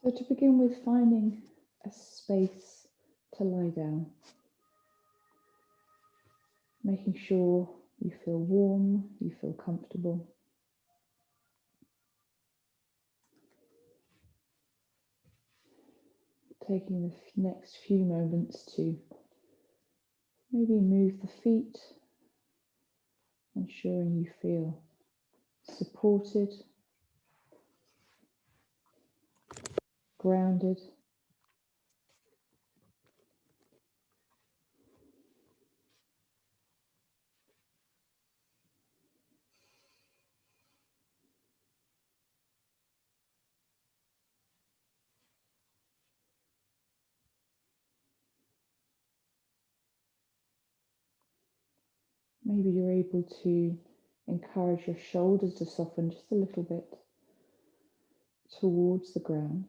So to begin with, finding a space to lie down, making sure you feel warm, you feel comfortable. Taking the next few moments to maybe move the feet, ensuring you feel supported, grounded. Maybe you're able to encourage your shoulders to soften just a little bit towards the ground.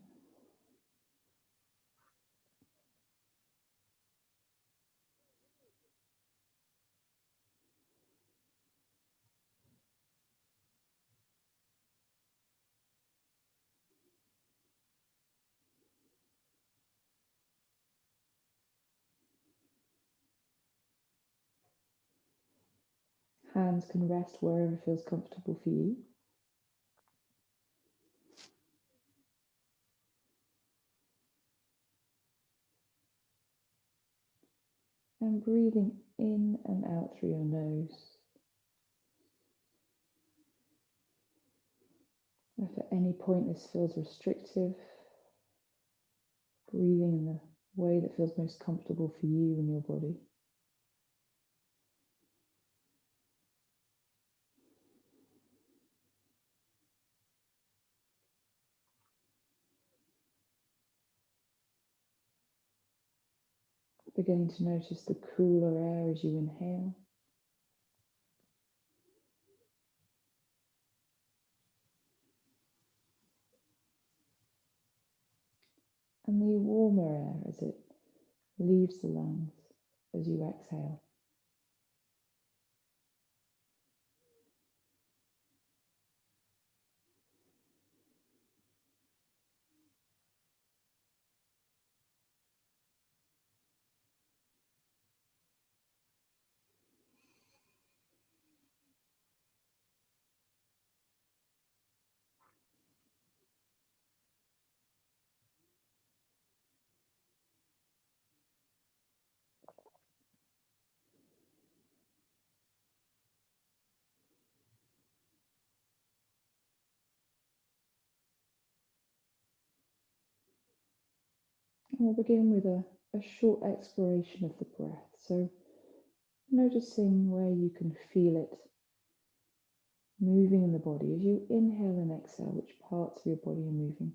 Hands can rest wherever feels comfortable for you. And breathing in and out through your nose. If at any point this feels restrictive, breathing in the way that feels most comfortable for you and your body. Beginning to notice the cooler air as you inhale. And the warmer air as it leaves the lungs as you exhale. And we'll begin with a short exploration of the breath. So noticing where you can feel it moving in the body. As you inhale and exhale, which parts of your body are moving.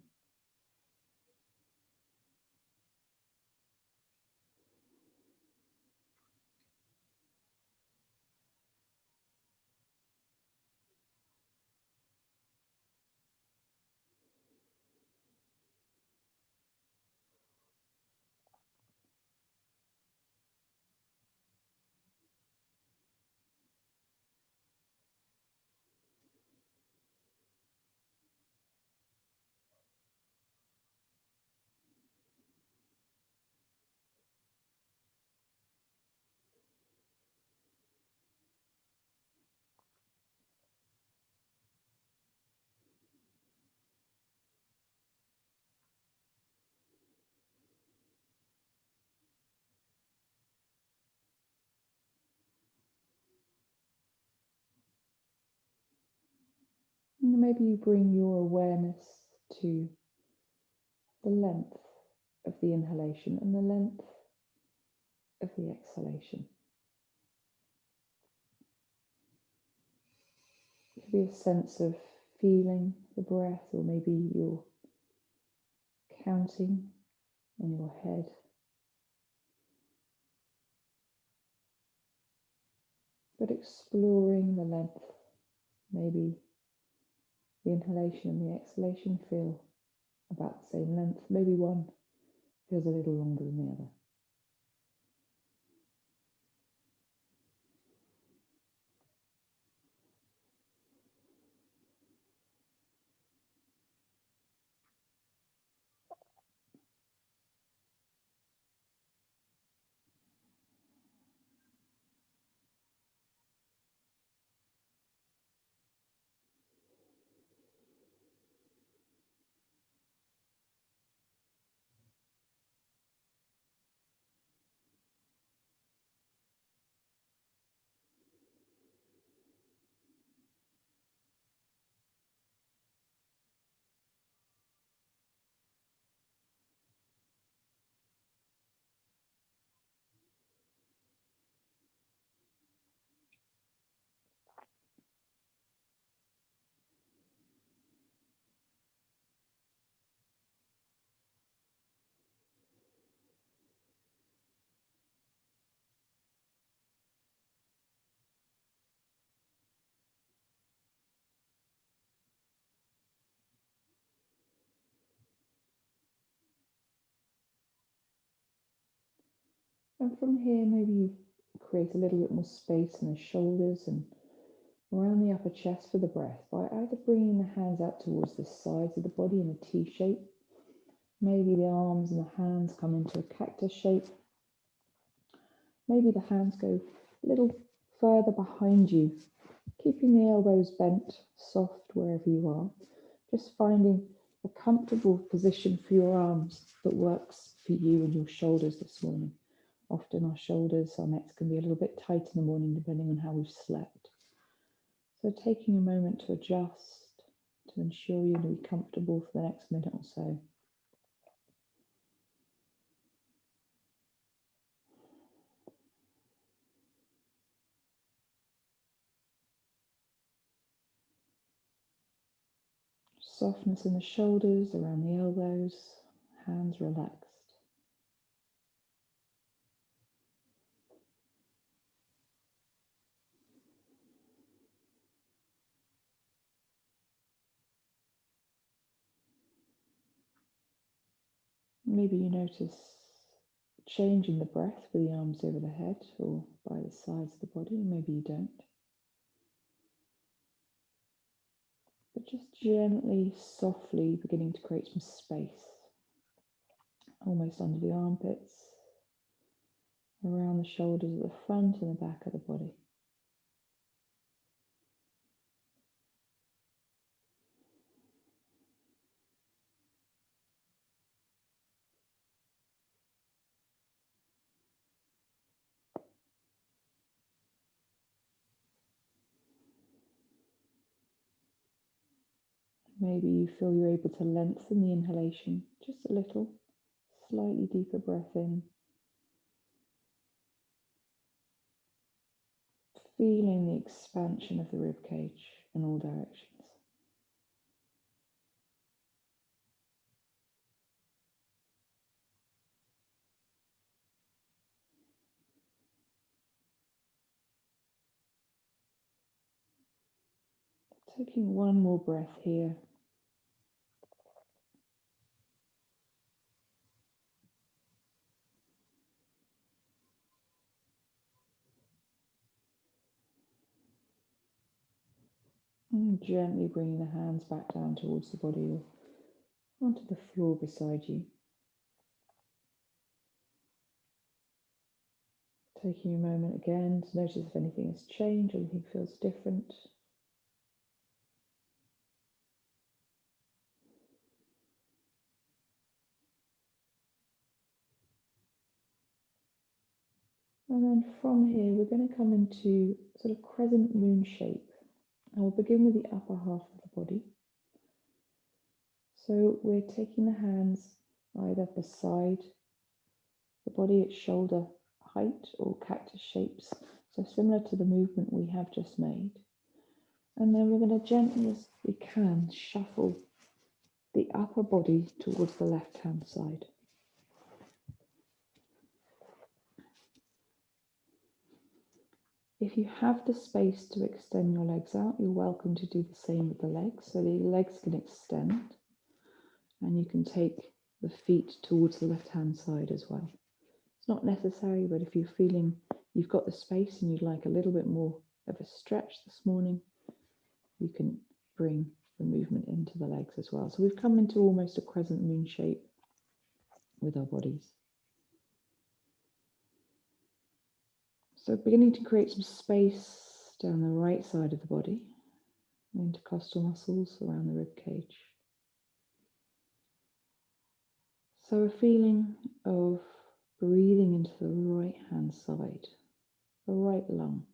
And maybe you bring your awareness to the length of the inhalation and the length of the exhalation. It could be a sense of feeling the breath, or maybe you're counting in your head. But exploring the length, maybe the inhalation and the exhalation feel about the same length. Maybe one feels a little longer than the other. And from here, maybe you create a little bit more space in the shoulders and around the upper chest for the breath by either bringing the hands out towards the sides of the body in a T shape. Maybe the arms and the hands come into a cactus shape. Maybe the hands go a little further behind you, keeping the elbows bent, soft wherever you are. Just finding a comfortable position for your arms that works for you and your shoulders this morning. Often our shoulders, our necks can be a little bit tight in the morning depending on how we've slept. So taking a moment to adjust, to ensure you're going to be comfortable for the next minute or so. Softness in the shoulders, around the elbows, hands relaxed. Maybe you notice change in the breath with the arms over the head or by the sides of the body. Maybe you don't. But just gently, softly beginning to create some space, almost under the armpits, around the shoulders at the front and the back of the body. Maybe you feel you're able to lengthen the inhalation just a little, slightly deeper breath in, feeling the expansion of the rib cage in all directions. Taking one more breath here. And gently bringing the hands back down towards the body or onto the floor beside you. Taking a moment again to notice if anything has changed, anything feels different. And then from here, we're going to come into sort of crescent moon shape. And we'll begin with the upper half of the body. So we're taking the hands either beside the body at shoulder height or cactus shapes. So similar to the movement we have just made. And then we're going to gently as we can shuffle the upper body towards the left hand side. If you have the space to extend your legs out, you're welcome to do the same with the legs. So the legs can extend and you can take the feet towards the left-hand side as well. It's not necessary, but if you're feeling you've got the space and you'd like a little bit more of a stretch this morning, you can bring the movement into the legs as well. So we've come into almost a crescent moon shape with our bodies. So beginning to create some space down the right side of the body, intercostal muscles around the rib cage. So a feeling of breathing into the right hand side, the right lung.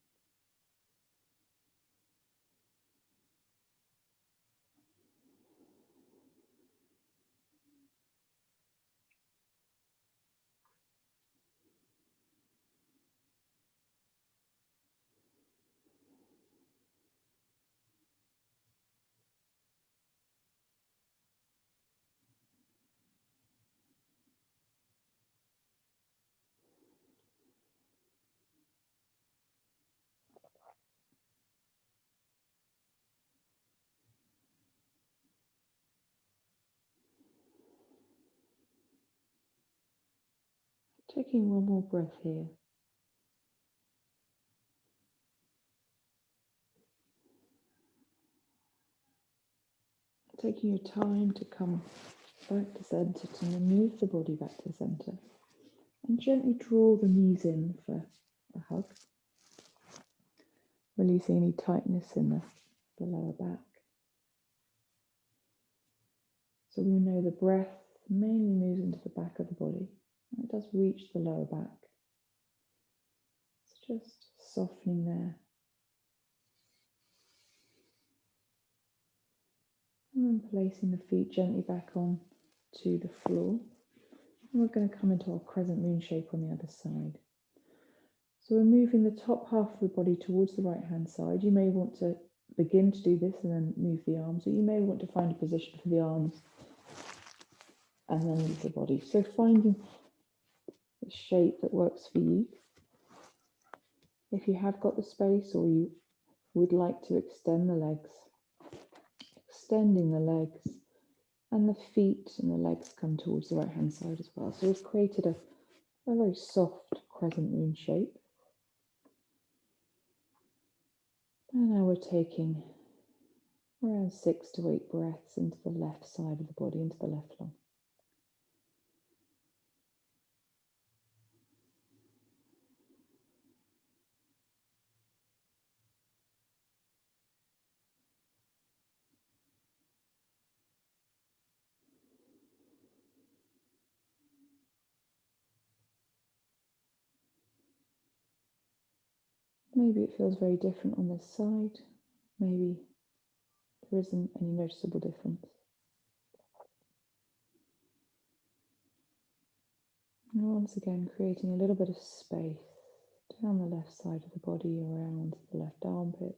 Taking one more breath here. Taking your time to come back to centre, to move the body back to centre, and gently draw the knees in for a hug, releasing any tightness in the lower back. So we know the breath mainly moves into the back of the body, and it does reach the lower back. So just softening there. And then placing the feet gently back on to the floor. And we're going to come into our crescent moon shape on the other side. So we're moving the top half of the body towards the right hand side. You may want to begin to do this and then move the arms, or you may want to find a position for the arms and then move the body. So finding the shape that works for you. If you have got the space or you would like to extend the legs, extending the legs, and the feet and the legs come towards the right hand side as well. So we've created a very soft crescent moon shape. And now we're taking around 6 to 8 breaths into the left side of the body, into the left lung. Maybe it feels very different on this side. Maybe there isn't any noticeable difference. And once again, creating a little bit of space down the left side of the body, around the left armpit.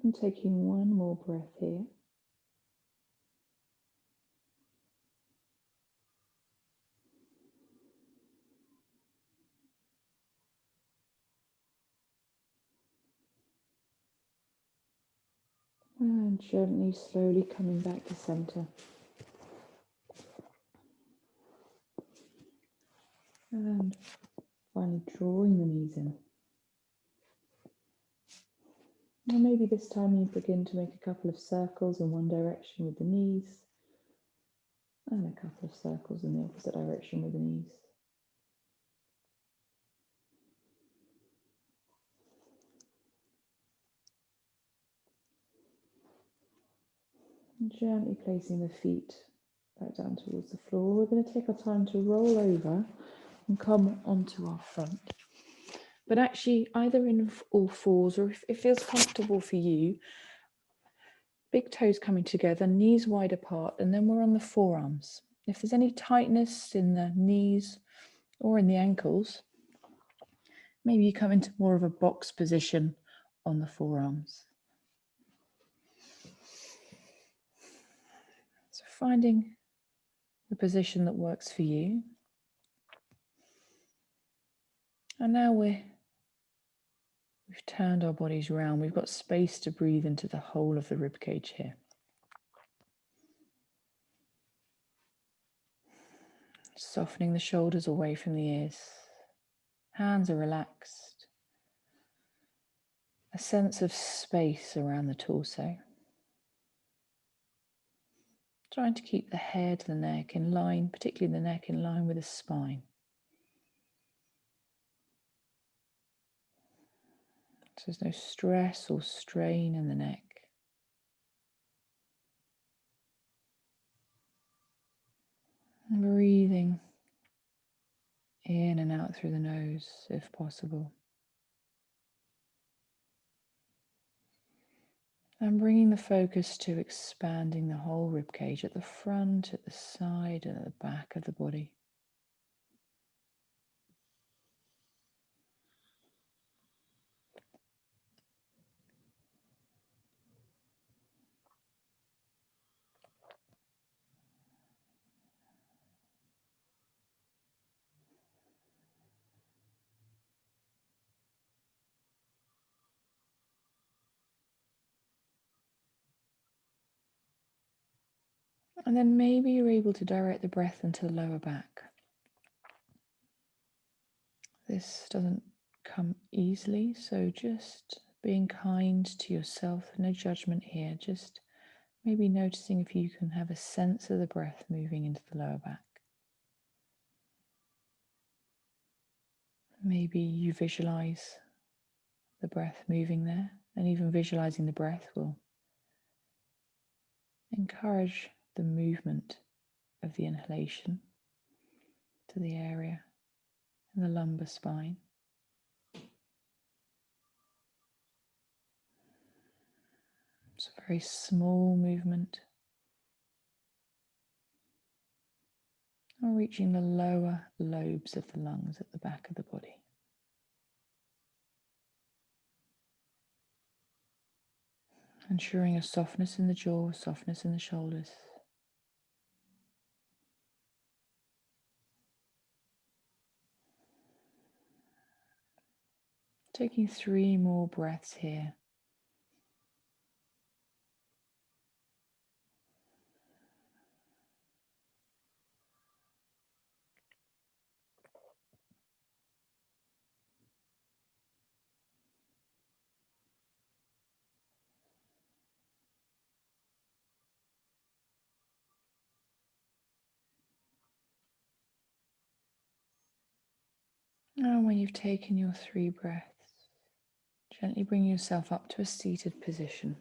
And taking one more breath here. And gently, slowly coming back to center. And finally drawing the knees in. And maybe this time you begin to make a couple of circles in one direction with the knees, and a couple of circles in the opposite direction with the knees. And gently placing the feet back down towards the floor. We're going to take our time to roll over and come onto our front. But actually, either in all fours, or if it feels comfortable for you, big toes coming together, knees wide apart, and then we're on the forearms. If there's any tightness in the knees or in the ankles, maybe you come into more of a box position on the forearms. So finding the position that works for you. And now we've turned our bodies around. We've got space to breathe into the whole of the rib cage here. Softening the shoulders away from the ears. Hands are relaxed. A sense of space around the torso. Trying to keep the head, the neck in line, particularly the neck in line with the spine. So there's no stress or strain in the neck. And breathing in and out through the nose if possible. And bringing the focus to expanding the whole rib cage at the front, at the side, and at the back of the body. And then maybe you're able to direct the breath into the lower back. This doesn't come easily, so just being kind to yourself, no judgment here, just maybe noticing if you can have a sense of the breath moving into the lower back. Maybe you visualize the breath moving there, and even visualizing the breath will encourage the movement of the inhalation to the area in the lumbar spine. It's a very small movement. And reaching the lower lobes of the lungs at the back of the body. Ensuring a softness in the jaw, softness in the shoulders. Taking 3 more breaths here. And when you've taken your 3 breaths, gently bring yourself up to a seated position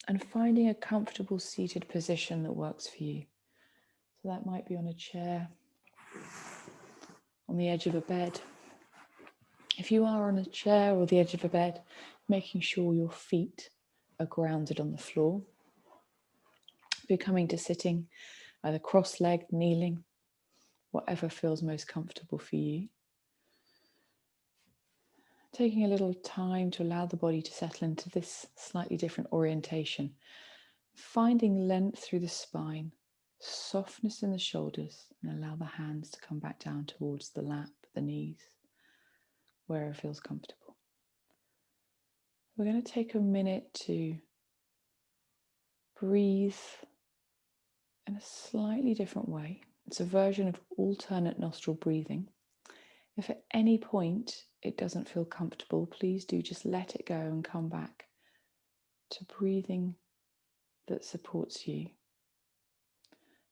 and finding a comfortable seated position that works for you. So that might be on a chair, on the edge of a bed. If you are on a chair or the edge of a bed, making sure your feet are grounded on the floor. If you're coming to sitting, either cross-legged, kneeling, whatever feels most comfortable for you. Taking a little time to allow the body to settle into this slightly different orientation. Finding length through the spine, softness in the shoulders, and allow the hands to come back down towards the lap, the knees, wherever feels comfortable. We're going to take a minute to breathe in a slightly different way. It's a version of alternate nostril breathing. If at any point it doesn't feel comfortable, please do just let it go and come back to breathing that supports you.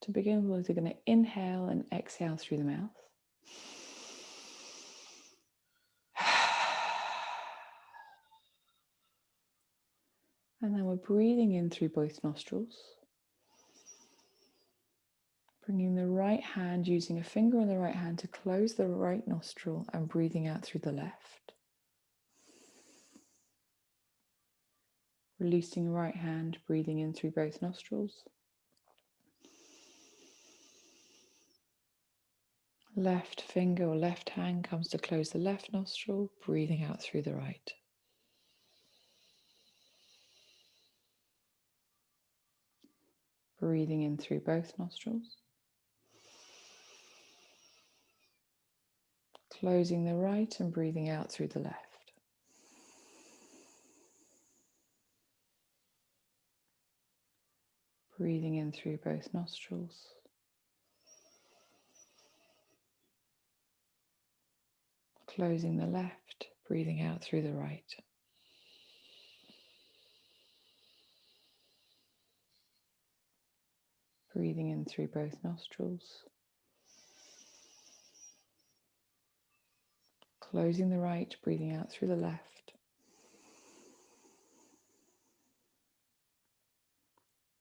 To begin with, we're going to inhale and exhale through the mouth. And then we're breathing in through both nostrils. Bringing the right hand, using a finger on the right hand to close the right nostril and breathing out through the left. Releasing the right hand, breathing in through both nostrils. Left finger or left hand comes to close the left nostril, breathing out through the right. Breathing in through both nostrils. Closing the right and breathing out through the left. Breathing in through both nostrils. Closing the left, breathing out through the right. Breathing in through both nostrils. Closing the right, breathing out through the left.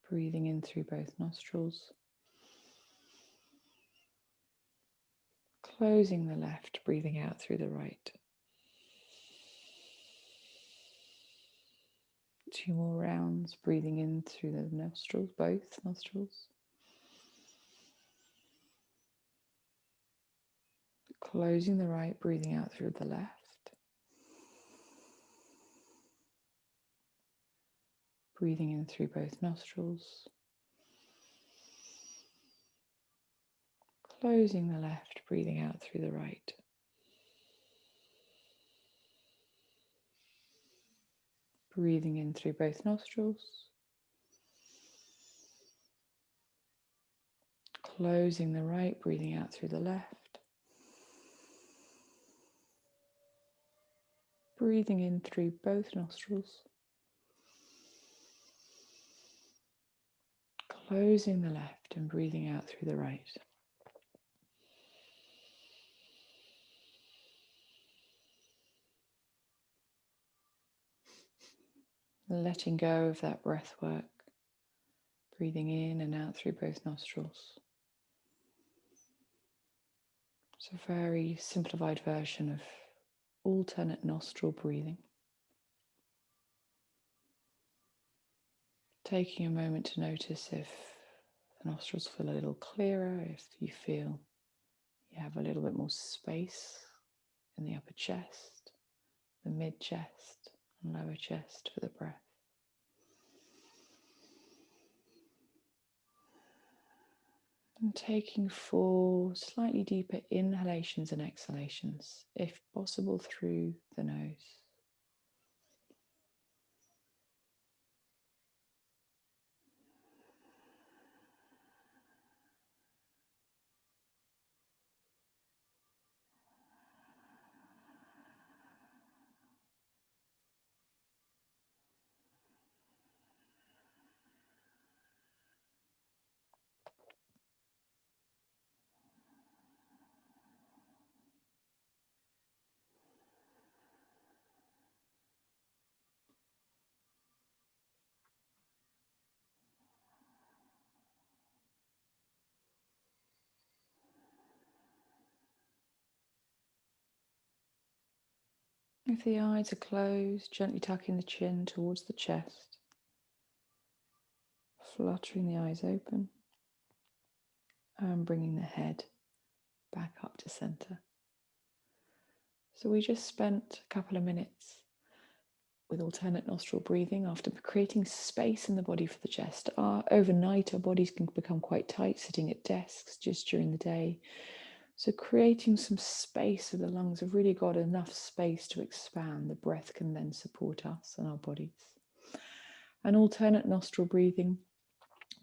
Breathing in through both nostrils. Closing the left, breathing out through the right. 2 more rounds, breathing in through the nostrils, both nostrils. Closing the right, breathing out through the left. Breathing in through both nostrils. Closing the left, breathing out through the right. Breathing in through both nostrils. Closing the right, breathing out through the left. Breathing in through both nostrils. Closing the left and breathing out through the right. Letting go of that breath work. Breathing in and out through both nostrils. It's a very simplified version of alternate nostril breathing. Taking a moment to notice if the nostrils feel a little clearer, if you feel you have a little bit more space in the upper chest, the mid-chest and lower chest for the breath. And taking 4 slightly deeper inhalations and exhalations, if possible through the nose. If the eyes are closed, gently tucking the chin towards the chest, fluttering the eyes open, and bringing the head back up to center. So we just spent a couple of minutes with alternate nostril breathing after creating space in the body for the chest. Overnight, our bodies can become quite tight sitting at desks just during the day. So creating some space so the lungs have really got enough space to expand. The breath can then support us and our bodies. An alternate nostril breathing,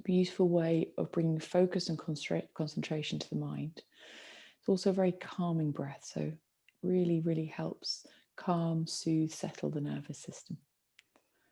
beautiful way of bringing focus and concentration to the mind. It's also a very calming breath, so really, really helps calm, soothe, settle the nervous system.